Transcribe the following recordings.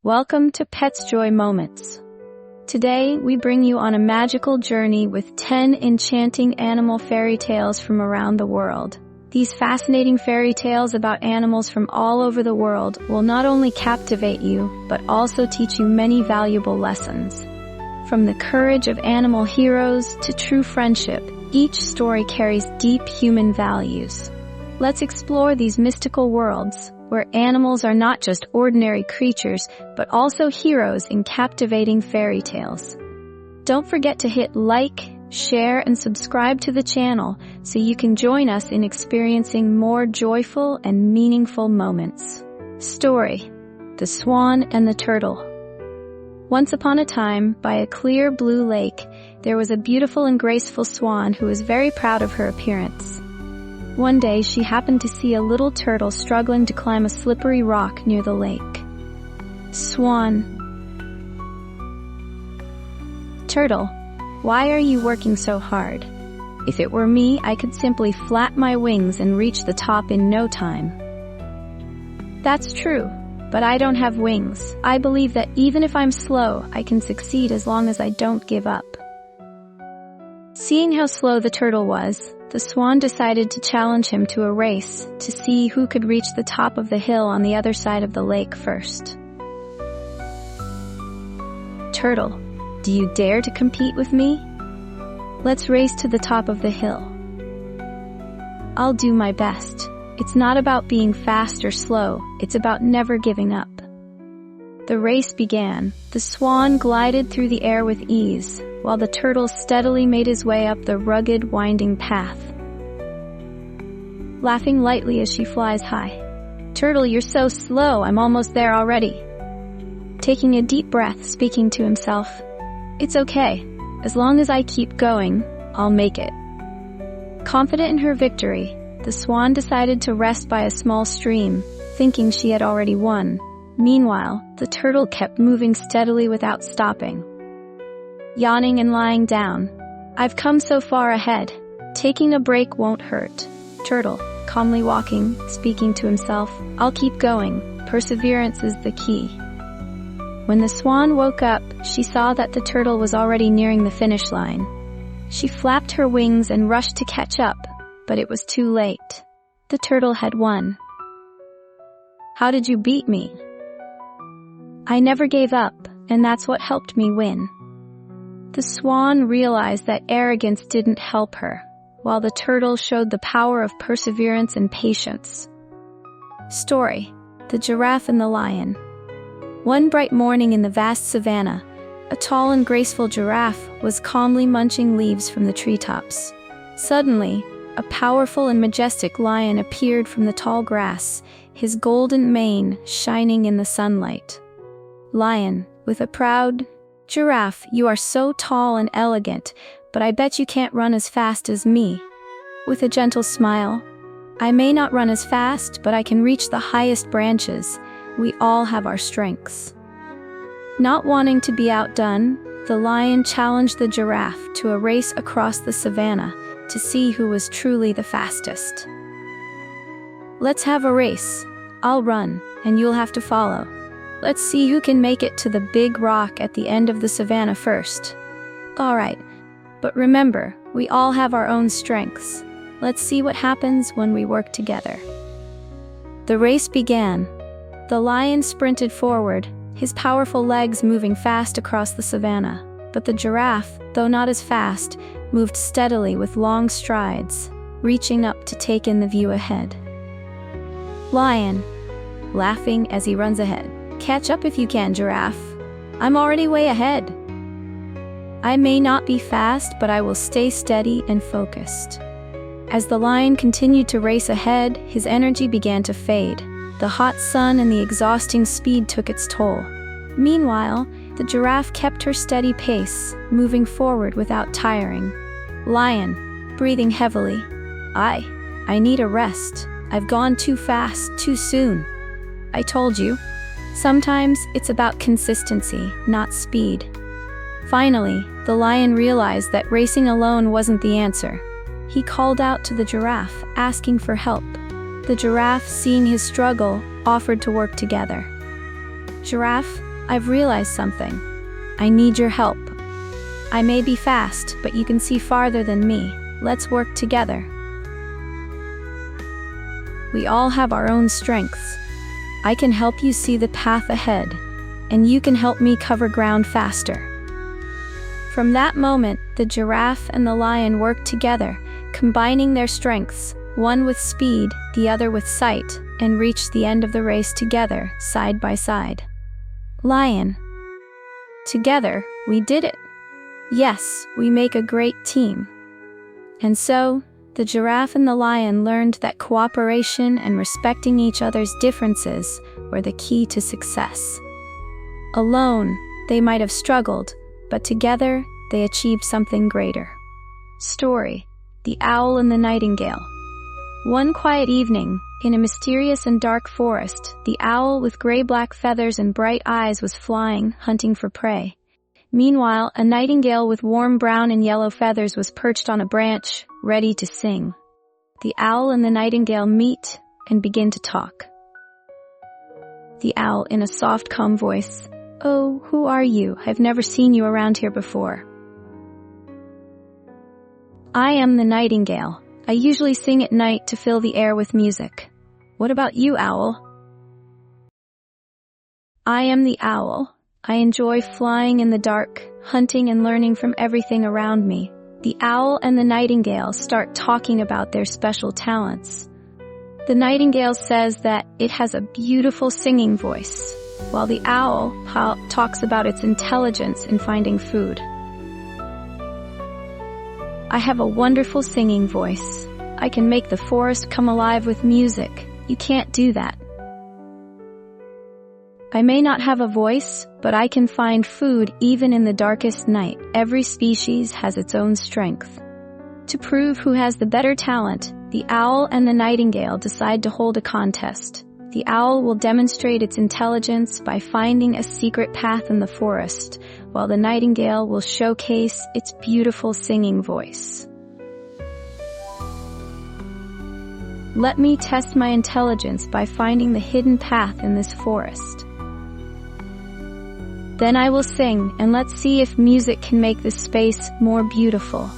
Welcome to Pet's Joy Moments. Today, we bring you on a magical journey with 10 enchanting animal fairy tales from around the world. These fascinating fairy tales about animals from all over the world will not only captivate you, but also teach you many valuable lessons. From the courage of animal heroes to true friendship, each story carries deep human values. Let's explore these mystical worlds, where animals are not just ordinary creatures, but also heroes in captivating fairy tales. Don't forget to hit like, share, and subscribe to the channel so you can join us in experiencing more joyful and meaningful moments. Story: The Swan and the Turtle. Once upon a time, by a clear blue lake, there was a beautiful and graceful swan who was very proud of her appearance. One day, she happened to see a little turtle struggling to climb a slippery rock near the lake. Swan: Turtle, why are you working so hard? If it were me, I could simply flap my wings and reach the top in no time. That's true, but I don't have wings. I believe that even if I'm slow, I can succeed as long as I don't give up. Seeing how slow the turtle was, the swan decided to challenge him to a race to see who could reach the top of the hill on the other side of the lake first. Turtle, do you dare to compete with me? Let's race to the top of the hill. I'll do my best. It's not about being fast or slow, it's about never giving up. The race began. The swan glided through the air with ease, while the turtle steadily made his way up the rugged, winding path, laughing lightly as she flies high. Turtle, you're so slow, I'm almost there already. Taking a deep breath, speaking to himself, it's okay. As long as I keep going, I'll make it. Confident in her victory, the swan decided to rest by a small stream, thinking she had already won. Meanwhile, the turtle kept moving steadily without stopping. Yawning and lying down. I've come so far ahead. Taking a break won't hurt. Turtle, calmly walking, speaking to himself, I'll keep going. Perseverance is the key. When the swan woke up, she saw that the turtle was already nearing the finish line. She flapped her wings and rushed to catch up, but it was too late. The turtle had won. How did you beat me? I never gave up, and that's what helped me win. The swan realized that arrogance didn't help her, while the turtle showed the power of perseverance and patience. Story: The Giraffe and the Lion. One bright morning in the vast savanna, a tall and graceful giraffe was calmly munching leaves from the treetops. Suddenly, a powerful and majestic lion appeared from the tall grass, his golden mane shining in the sunlight. Lion, with a proud, Giraffe, you are so tall and elegant, but I bet you can't run as fast as me. With a gentle smile, I may not run as fast, but I can reach the highest branches. We all have our strengths. Not wanting to be outdone, the lion challenged the giraffe to a race across the savanna to see who was truly the fastest. Let's have a race. I'll run, and you'll have to follow. Let's see who can make it to the big rock at the end of the savanna first. All right, but remember, we all have our own strengths. Let's see what happens when we work together. The race began. The lion sprinted forward, his powerful legs moving fast across the savanna. But the giraffe, though not as fast, moved steadily with long strides, reaching up to take in the view ahead. Lion, laughing as he runs ahead. Catch up if you can, giraffe. I'm already way ahead. I may not be fast, but I will stay steady and focused. As the lion continued to race ahead, his energy began to fade. The hot sun and the exhausting speed took its toll. Meanwhile, the giraffe kept her steady pace, moving forward without tiring. Lion, breathing heavily. I need a rest. I've gone too fast, too soon. I told you. Sometimes it's about consistency, not speed. Finally, the lion realized that racing alone wasn't the answer. He called out to the giraffe, asking for help. The giraffe, seeing his struggle, offered to work together. Giraffe, I've realized something. I need your help. I may be fast, but you can see farther than me. Let's work together. We all have our own strengths. I can help you see the path ahead, and you can help me cover ground faster. From that moment, the giraffe and the lion worked together, combining their strengths, one with speed, the other with sight, and reached the end of the race together, side by side. Lion. Together, we did it. Yes, we make a great team. And so, the giraffe and the lion learned that cooperation and respecting each other's differences were the key to success. Alone, they might have struggled, but together, they achieved something greater. Story: The Owl and the Nightingale. One quiet evening, in a mysterious and dark forest, the owl with gray-black feathers and bright eyes was flying, hunting for prey. Meanwhile, a nightingale with warm brown and yellow feathers was perched on a branch, ready to sing. The owl and the nightingale meet and begin to talk. The owl, in a soft, calm voice: "Oh, who are you? I've never seen you around here before." "I am the nightingale. I usually sing at night to fill the air with music. What about you, owl?" "I am the owl. I enjoy flying in the dark, hunting and learning from everything around me." The owl and the nightingale start talking about their special talents. The nightingale says that it has a beautiful singing voice, while the owl talks about its intelligence in finding food. "I have a wonderful singing voice. I can make the forest come alive with music. You can't do that." "I may not have a voice, but I can find food even in the darkest night." Every species has its own strength. To prove who has the better talent, the owl and the nightingale decide to hold a contest. The owl will demonstrate its intelligence by finding a secret path in the forest, while the nightingale will showcase its beautiful singing voice. Let me test my intelligence by finding the hidden path in this forest. Then I will sing, and let's see if music can make this space more beautiful.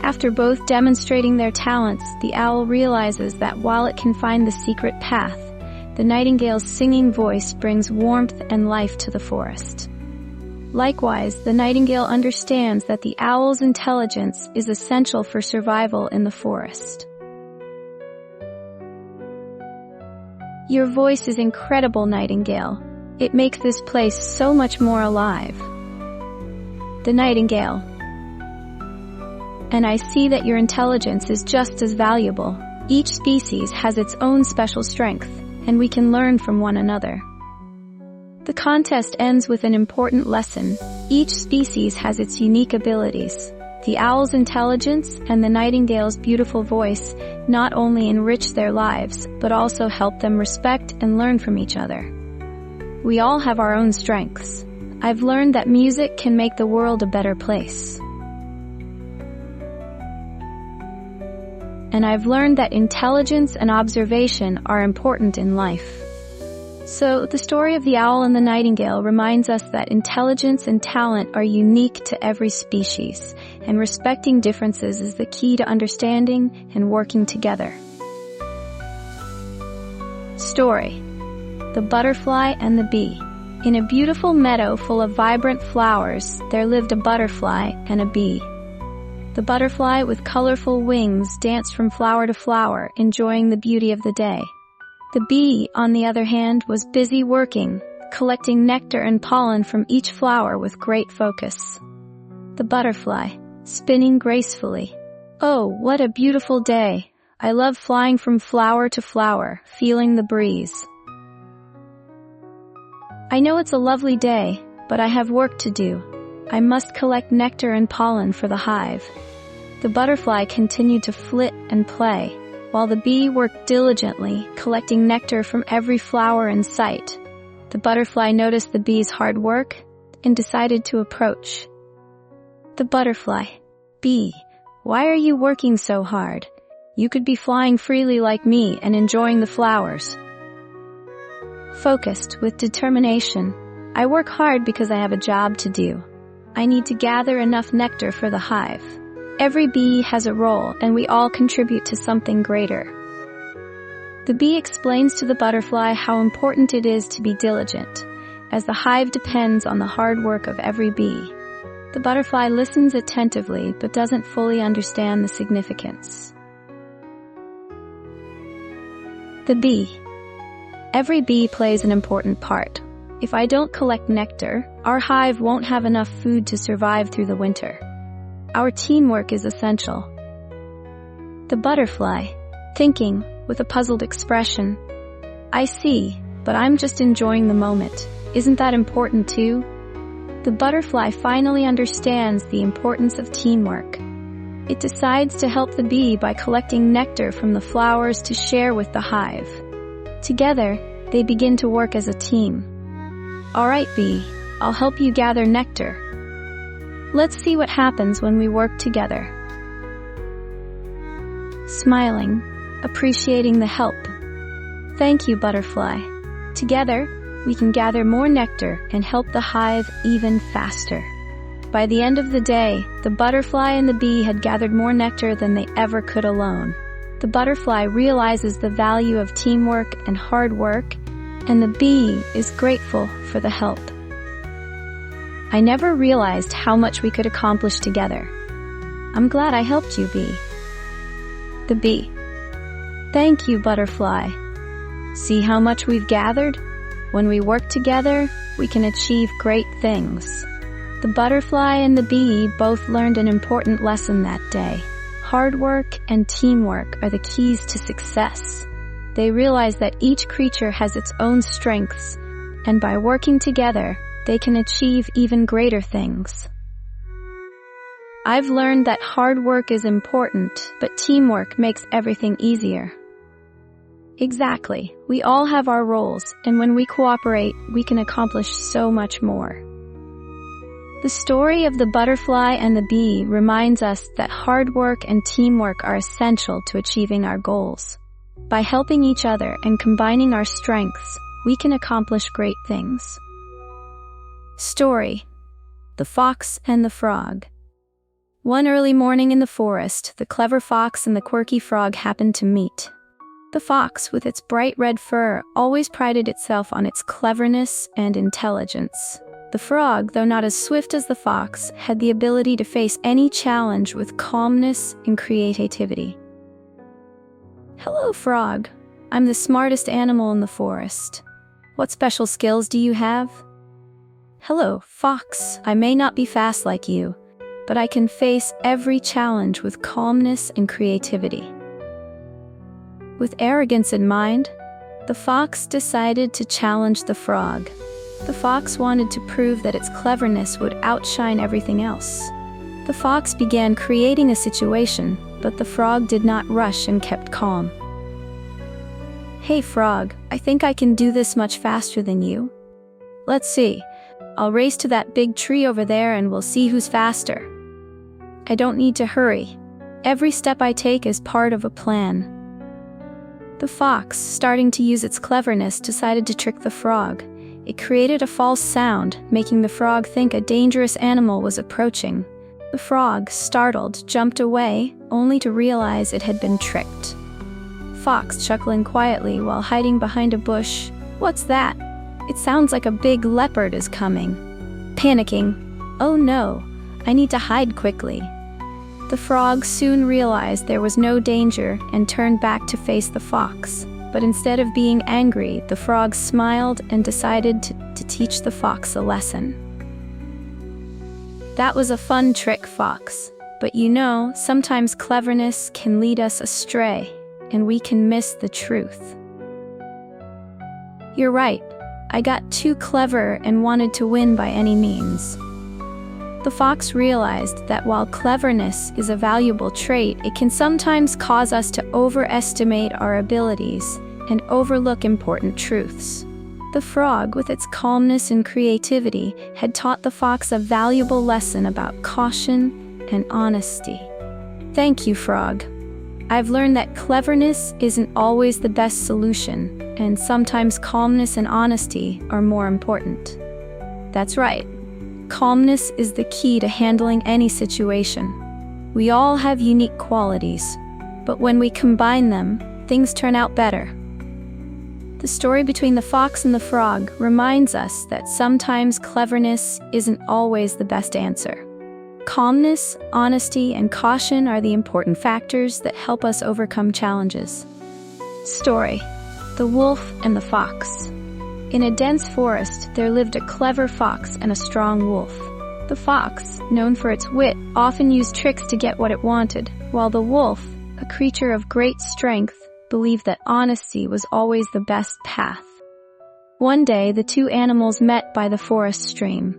After both demonstrating their talents, the owl realizes that while it can find the secret path, the nightingale's singing voice brings warmth and life to the forest. Likewise, the nightingale understands that the owl's intelligence is essential for survival in the forest. "Your voice is incredible, nightingale. It makes this place so much more alive." The nightingale: "And I see that your intelligence is just as valuable. Each species has its own special strength, and we can learn from one another." The contest ends with an important lesson. Each species has its unique abilities. The owl's intelligence and the nightingale's beautiful voice not only enrich their lives, but also help them respect and learn from each other. We all have our own strengths. I've learned that music can make the world a better place. And I've learned that intelligence and observation are important in life. So, the story of the owl and the nightingale reminds us that intelligence and talent are unique to every species, and respecting differences is the key to understanding and working together. Story: The Butterfly and the Bee. In a beautiful meadow full of vibrant flowers, there lived a butterfly and a bee. The butterfly, with colorful wings, danced from flower to flower, enjoying the beauty of the day. The bee, on the other hand, was busy working, collecting nectar and pollen from each flower with great focus. The butterfly, spinning gracefully. "Oh, what a beautiful day! I love flying from flower to flower, feeling the breeze." "I know it's a lovely day, but I have work to do. I must collect nectar and pollen for the hive." The butterfly continued to flit and play, while the bee worked diligently, collecting nectar from every flower in sight. The butterfly noticed the bee's hard work and decided to approach. The butterfly: "Bee, why are you working so hard? You could be flying freely like me and enjoying the flowers." Focused with determination, I work hard because I have a job to do. I need to gather enough nectar for the hive. Every bee has a role, and we all contribute to something greater. The bee explains to the butterfly how important it is to be diligent, as the hive depends on the hard work of every bee. The butterfly listens attentively but doesn't fully understand the significance. The bee. Every bee plays an important part. If I don't collect nectar, our hive won't have enough food to survive through the winter. Our teamwork is essential. The butterfly, thinking with a puzzled expression. I see, but I'm just enjoying the moment. Isn't that important too? The butterfly finally understands the importance of teamwork. It decides to help the bee by collecting nectar from the flowers to share with the hive. Together, they begin to work as a team. All right, bee, I'll help you gather nectar. Let's see what happens when we work together. Smiling, appreciating the help. Thank you, butterfly. Together, we can gather more nectar and help the hive even faster. By the end of the day, the butterfly and the bee had gathered more nectar than they ever could alone. The butterfly realizes the value of teamwork and hard work, and the bee is grateful for the help. I never realized how much we could accomplish together. I'm glad I helped you, bee. The bee. Thank you, butterfly. See how much we've gathered? When we work together, we can achieve great things. The butterfly and the bee both learned an important lesson that day. Hard work and teamwork are the keys to success. They realize that each creature has its own strengths, and by working together, they can achieve even greater things. I've learned that hard work is important, but teamwork makes everything easier. Exactly. We all have our roles, and when we cooperate, we can accomplish so much more. The story of the butterfly and the bee reminds us that hard work and teamwork are essential to achieving our goals. By helping each other and combining our strengths, we can accomplish great things. Story: The Fox and the Frog. One early morning in the forest, the clever fox and the quirky frog happened to meet. The fox, with its bright red fur, always prided itself on its cleverness and intelligence. The frog, though not as swift as the fox, had the ability to face any challenge with calmness and creativity. Hello, frog. I'm the smartest animal in the forest. What special skills do you have? Hello, fox. I may not be fast like you, but I can face every challenge with calmness and creativity. With arrogance in mind, the fox decided to challenge the frog. The fox wanted to prove that its cleverness would outshine everything else. The fox began creating a situation, but the frog did not rush and kept calm. Hey frog, I think I can do this much faster than you. Let's see. I'll race to that big tree over there and we'll see who's faster. I don't need to hurry. Every step I take is part of a plan. The fox, starting to use its cleverness, decided to trick the frog. It created a false sound, making the frog think a dangerous animal was approaching. The frog, startled, jumped away, only to realize it had been tricked. Fox, chuckling quietly while hiding behind a bush. What's that? It sounds like a big leopard is coming. Panicking. Oh no, I need to hide quickly. The frog soon realized there was no danger and turned back to face the fox. But instead of being angry, the frog smiled and decided to teach the fox a lesson. That was a fun trick, fox. But you know, sometimes cleverness can lead us astray, and we can miss the truth. You're right. I got too clever and wanted to win by any means. The fox realized that while cleverness is a valuable trait, it can sometimes cause us to overestimate our abilities and overlook important truths. The frog, with its calmness and creativity, had taught the fox a valuable lesson about caution and honesty. Thank you, frog. I've learned that cleverness isn't always the best solution, and sometimes calmness and honesty are more important. That's right. Calmness is the key to handling any situation. We all have unique qualities, but when we combine them, things turn out better. The story between the fox and the frog reminds us that sometimes cleverness isn't always the best answer. Calmness, honesty, and caution are the important factors that help us overcome challenges. Story: The Wolf and the Fox. In a dense forest, there lived a clever fox and a strong wolf. The fox, known for its wit, often used tricks to get what it wanted, while the wolf, a creature of great strength, believed that honesty was always the best path. One day, the two animals met by the forest stream.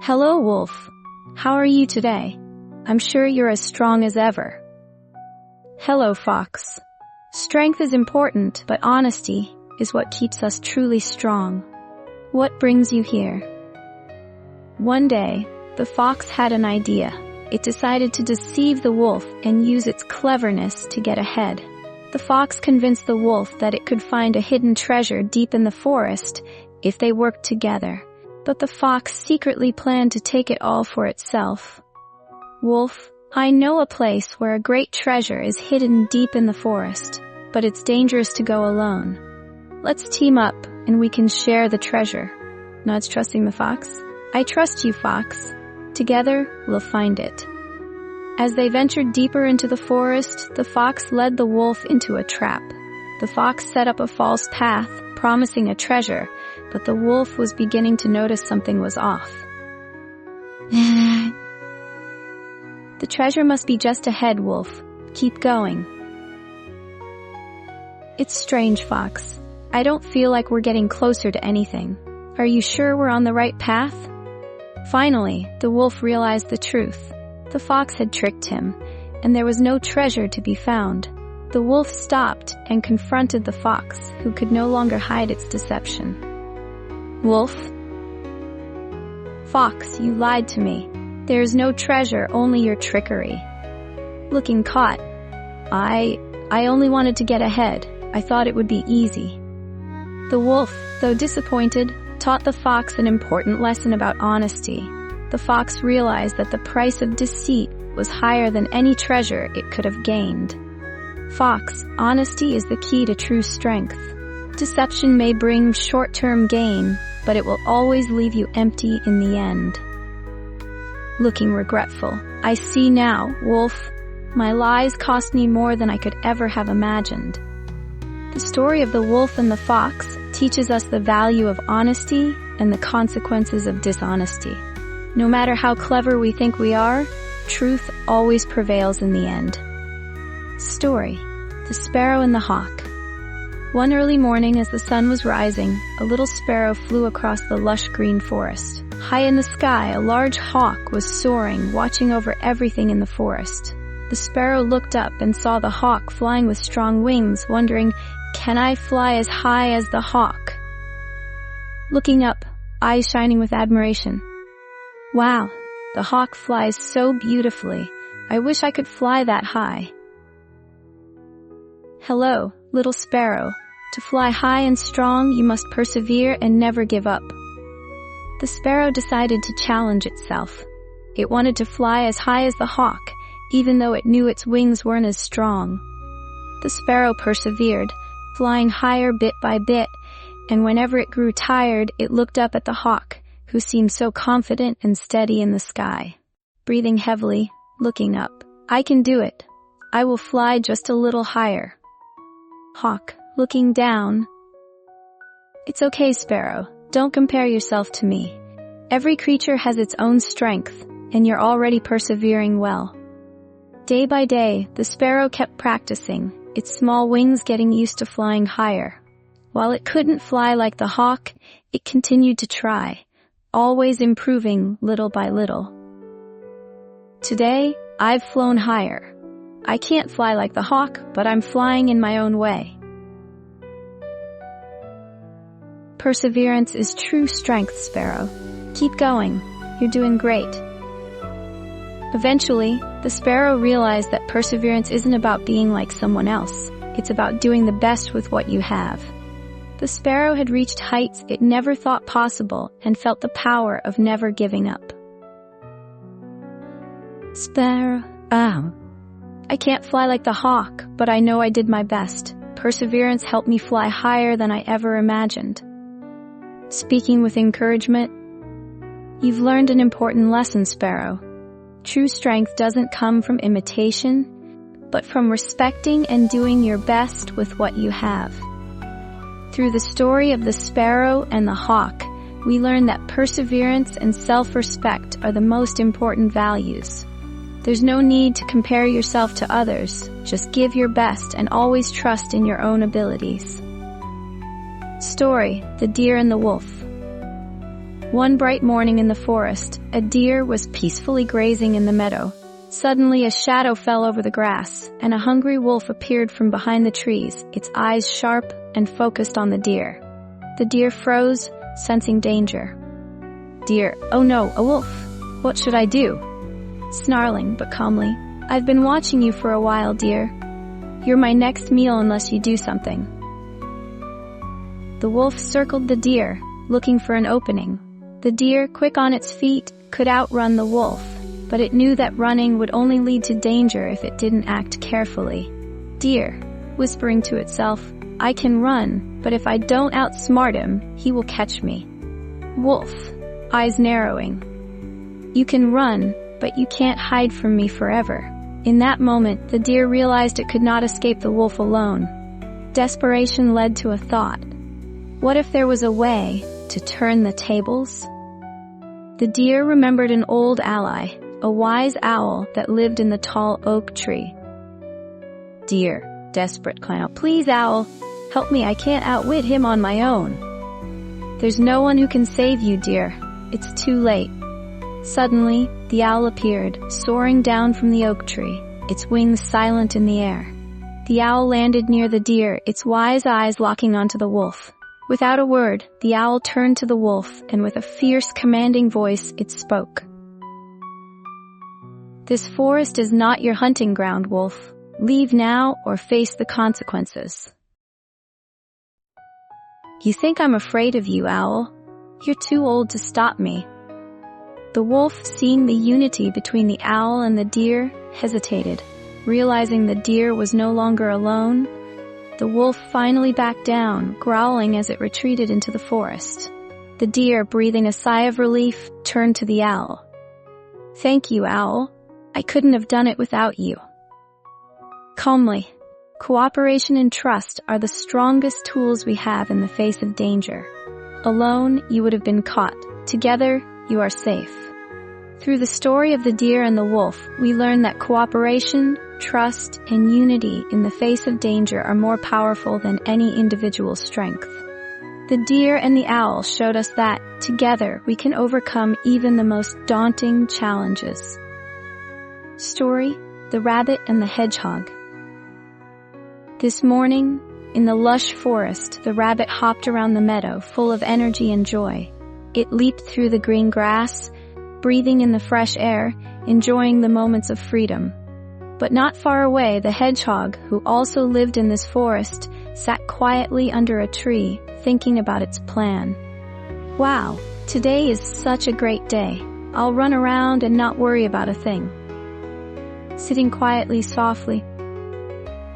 "Hello, Wolf. How are you today? I'm sure you're as strong as ever." "Hello, Fox. Strength is important, but honesty is what keeps us truly strong. What brings you here?" One day, the fox had an idea. It decided to deceive the wolf and use its cleverness to get ahead. The fox convinced the wolf that it could find a hidden treasure deep in the forest if they worked together. But the fox secretly planned to take it all for itself. "Wolf, I know a place where a great treasure is hidden deep in the forest, but it's dangerous to go alone. Let's team up and we can share the treasure." Nods, trusting the fox. "I trust you, Fox. Together, we'll find it." As they ventured deeper into the forest, the fox led the wolf into a trap. The fox set up a false path, promising a treasure, but the wolf was beginning to notice something was off. "The treasure must be just ahead, Wolf. Keep going." "It's strange, Fox. I don't feel like we're getting closer to anything. Are you sure we're on the right path?" Finally, the wolf realized the truth. The fox had tricked him, and there was no treasure to be found. The wolf stopped and confronted the fox, who could no longer hide its deception. "Wolf? Fox, you lied to me. There is no treasure, only your trickery." Looking caught, I only wanted to get ahead. I thought it would be easy." The wolf, though disappointed, taught the fox an important lesson about honesty. The fox realized that the price of deceit was higher than any treasure it could have gained. Fox, honesty is the key to true strength. Deception may bring short-term gain, but it will always leave you empty in the end. Looking regretful, "I see now, Wolf. My lies cost me more than I could ever have imagined." The story of the wolf and the fox teaches us the value of honesty and the consequences of dishonesty. No matter how clever we think we are, truth always prevails in the end. Story: The Sparrow and the Hawk. One early morning as the sun was rising, a little sparrow flew across the lush green forest. High in the sky, a large hawk was soaring, watching over everything in the forest. The sparrow looked up and saw the hawk flying with strong wings, wondering, "Can I fly as high as the hawk?" Looking up, eyes shining with admiration. "Wow, the hawk flies so beautifully. I wish I could fly that high." "Hello, little sparrow. To fly high and strong, you must persevere and never give up." The sparrow decided to challenge itself. It wanted to fly as high as the hawk, even though it knew its wings weren't as strong. The sparrow persevered, flying higher bit by bit, and whenever it grew tired, it looked up at the hawk, who seemed so confident and steady in the sky. Breathing heavily, looking up, "I can do it. I will fly just a little higher." Hawk, looking down, "It's okay, sparrow. Don't compare yourself to me. Every creature has its own strength, and you're already persevering well." Day by day, the sparrow kept practicing, its small wings getting used to flying higher. While it couldn't fly like the hawk, it continued to try, always improving little by little. "Today, I've flown higher. I can't fly like the hawk, but I'm flying in my own way." Perseverance is true strength, sparrow. Keep going. You're doing great. Eventually, the sparrow realized that perseverance isn't about being like someone else. It's about doing the best with what you have. The sparrow had reached heights it never thought possible and felt the power of never giving up. Sparrow, I can't fly like the hawk, but I know I did my best. Perseverance helped me fly higher than I ever imagined. Speaking with encouragement, you've learned an important lesson, Sparrow. True strength doesn't come from imitation, but from respecting and doing your best with what you have. Through the story of the sparrow and the hawk, we learn that perseverance and self-respect are the most important values. There's no need to compare yourself to others, just give your best and always trust in your own abilities. Story: The Deer and the Wolf. One bright morning in the forest, a deer was peacefully grazing in the meadow. Suddenly a shadow fell over the grass, and a hungry wolf appeared from behind the trees, its eyes sharp and focused on the deer. The deer froze, sensing danger. Deer: "Oh no, a wolf! What should I do?" Snarling but calmly, "I've been watching you for a while, dear. You're my next meal unless you do something." The wolf circled the deer, looking for an opening. The deer, quick on its feet, could outrun the wolf, but it knew that running would only lead to danger if it didn't act carefully. Deer, whispering to itself, "I can run, but if I don't outsmart him, he will catch me." Wolf, eyes narrowing, "You can run, but you can't hide from me forever." In that moment, the deer realized it could not escape the wolf alone. Desperation led to a thought. What if there was a way to turn the tables? The deer remembered an old ally, a wise owl that lived in the tall oak tree. Deer, desperate, crying out, "Please, owl, help me, I can't outwit him on my own." "There's no one who can save you, dear. It's too late." Suddenly, the owl appeared, soaring down from the oak tree, its wings silent in the air. The owl landed near the deer, its wise eyes locking onto the wolf. Without a word, the owl turned to the wolf, and with a fierce, commanding voice, it spoke. "This forest is not your hunting ground, wolf. Leave now or face the consequences." "You think I'm afraid of you, owl? You're too old to stop me." The wolf, seeing the unity between the owl and the deer, hesitated. Realizing the deer was no longer alone, the wolf finally backed down, growling as it retreated into the forest. The deer, breathing a sigh of relief, turned to the owl. "Thank you, owl. I couldn't have done it without you." Calmly, cooperation and trust are the strongest tools we have in the face of danger. Alone, you would have been caught. Together, you are safe. Through the story of the deer and the wolf, we learn that cooperation, trust, and unity in the face of danger are more powerful than any individual strength. The deer and the owl showed us that, together, we can overcome even the most daunting challenges. Story: The Rabbit and the Hedgehog. This morning, in the lush forest, the rabbit hopped around the meadow, full of energy and joy. It leaped through the green grass, breathing in the fresh air, enjoying the moments of freedom. But not far away, the hedgehog, who also lived in this forest, sat quietly under a tree, thinking about its plan. "Wow, today is such a great day. I'll run around and not worry about a thing." Sitting quietly, softly.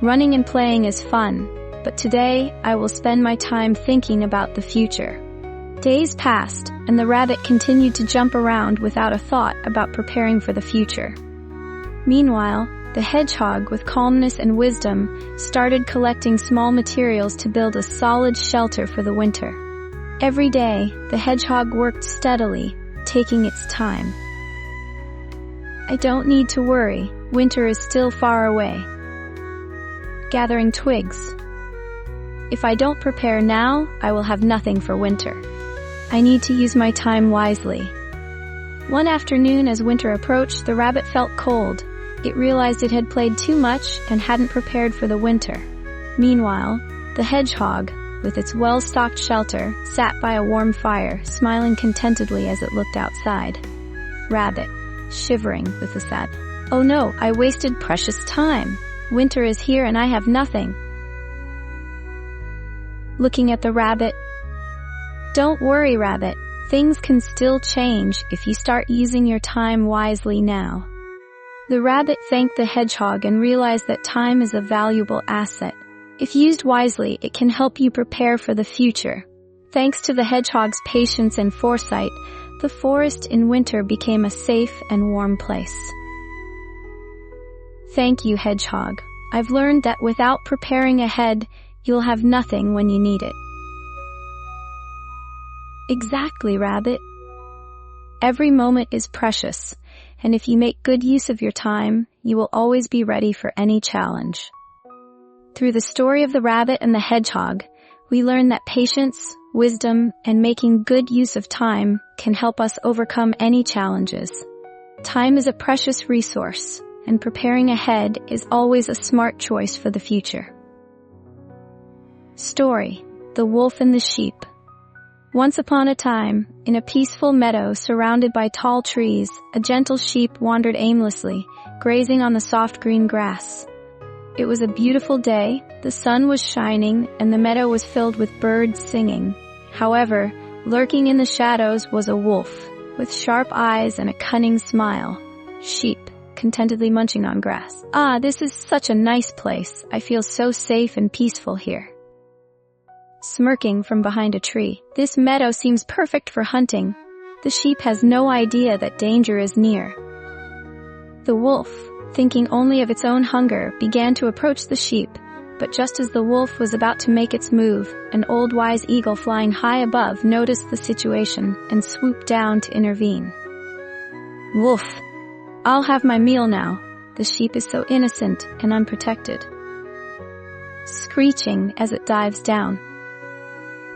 "Running and playing is fun, but today I will spend my time thinking about the future." Days passed, and the rabbit continued to jump around without a thought about preparing for the future. Meanwhile, the hedgehog, with calmness and wisdom, started collecting small materials to build a solid shelter for the winter. Every day, the hedgehog worked steadily, taking its time. "I don't need to worry, winter is still far away." Gathering twigs. "If I don't prepare now, I will have nothing for winter. I need to use my time wisely." One afternoon, as winter approached, the rabbit felt cold. It realized it had played too much and hadn't prepared for the winter. Meanwhile, the hedgehog, with its well-stocked shelter, sat by a warm fire, smiling contentedly as it looked outside. Rabbit, shivering with a sad, "Oh no, I wasted precious time. Winter is here and I have nothing." looking at the rabbit. Don't worry, rabbit. Things can still change if you start using your time wisely now. The rabbit thanked the hedgehog and realized that time is a valuable asset. If used wisely, it can help you prepare for the future. Thanks to the hedgehog's patience and foresight, the forest in winter became a safe and warm place. Thank you, hedgehog. I've learned that without preparing ahead, you'll have nothing when you need it. Exactly, rabbit. Every moment is precious, and if you make good use of your time, you will always be ready for any challenge. Through the story of the rabbit and the hedgehog, we learn that patience, wisdom, and making good use of time can help us overcome any challenges. Time is a precious resource, and preparing ahead is always a smart choice for the future. Story: The Wolf and the Sheep. Once upon a time, in a peaceful meadow surrounded by tall trees, a gentle sheep wandered aimlessly, grazing on the soft green grass. It was a beautiful day, the sun was shining, and the meadow was filled with birds singing. However, lurking in the shadows was a wolf, with sharp eyes and a cunning smile. Sheep, contentedly munching on grass. Ah, this is such a nice place. I feel so safe and peaceful here. Smirking from behind a tree. This meadow seems perfect for hunting. The sheep has no idea that danger is near. The wolf, thinking only of its own hunger, began to approach the sheep, but just as the wolf was about to make its move, an old wise eagle flying high above noticed the situation and swooped down to intervene. Wolf, I'll have my meal now. The sheep is so innocent and unprotected. Screeching as it dives down.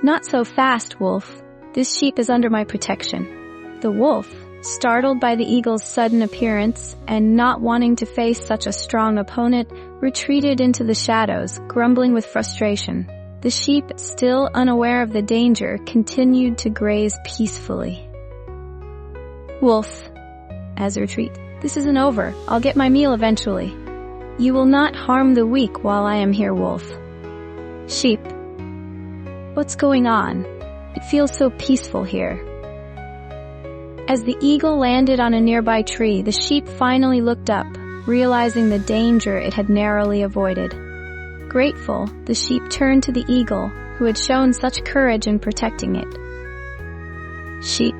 Not so fast, wolf. This sheep is under my protection. The wolf, startled by the eagle's sudden appearance and not wanting to face such a strong opponent, retreated into the shadows, grumbling with frustration. The sheep, still unaware of the danger, continued to graze peacefully. Wolf, as a retreat. This isn't over. I'll get my meal eventually. You will not harm the weak while I am here, wolf. Sheep. What's going on? It feels so peaceful here. As the eagle landed on a nearby tree, the sheep finally looked up, realizing the danger it had narrowly avoided. Grateful, the sheep turned to the eagle, who had shown such courage in protecting it. Sheep.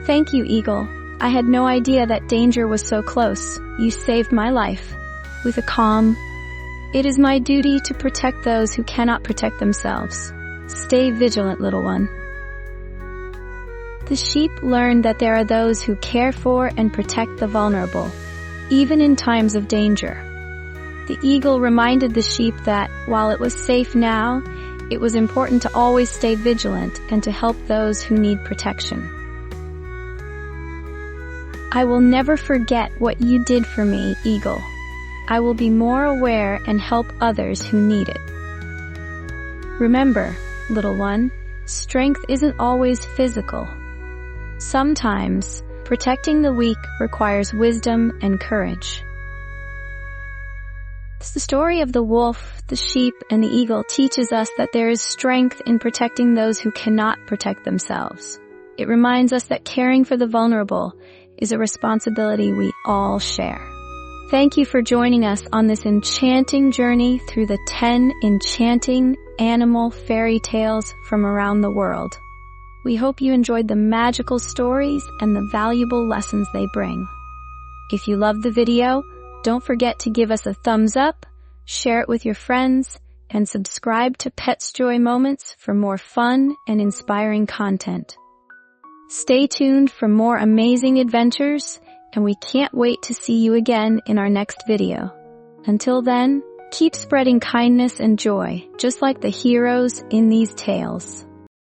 Thank you, eagle. I had no idea that danger was so close. You saved my life. With a calm, it is my duty to protect those who cannot protect themselves. Stay vigilant, little one. The sheep learned that there are those who care for and protect the vulnerable, even in times of danger. The eagle reminded the sheep that, while it was safe now, it was important to always stay vigilant and to help those who need protection. I will never forget what you did for me, eagle. I will be more aware and help others who need it. Remember, little one, strength isn't always physical. Sometimes, protecting the weak requires wisdom and courage. The story of the wolf, the sheep, and the eagle teaches us that there is strength in protecting those who cannot protect themselves. It reminds us that caring for the vulnerable is a responsibility we all share. Thank you for joining us on this enchanting journey through the 10 enchanting animal fairy tales from around the world. We hope you enjoyed the magical stories and the valuable lessons they bring. If you loved the video, don't forget to give us a thumbs up, share it with your friends, and subscribe to Pet's Joy Moments for more fun and inspiring content. Stay tuned for more amazing adventures, and we can't wait to see you again in our next video. Until then, keep spreading kindness and joy, just like the heroes in these tales.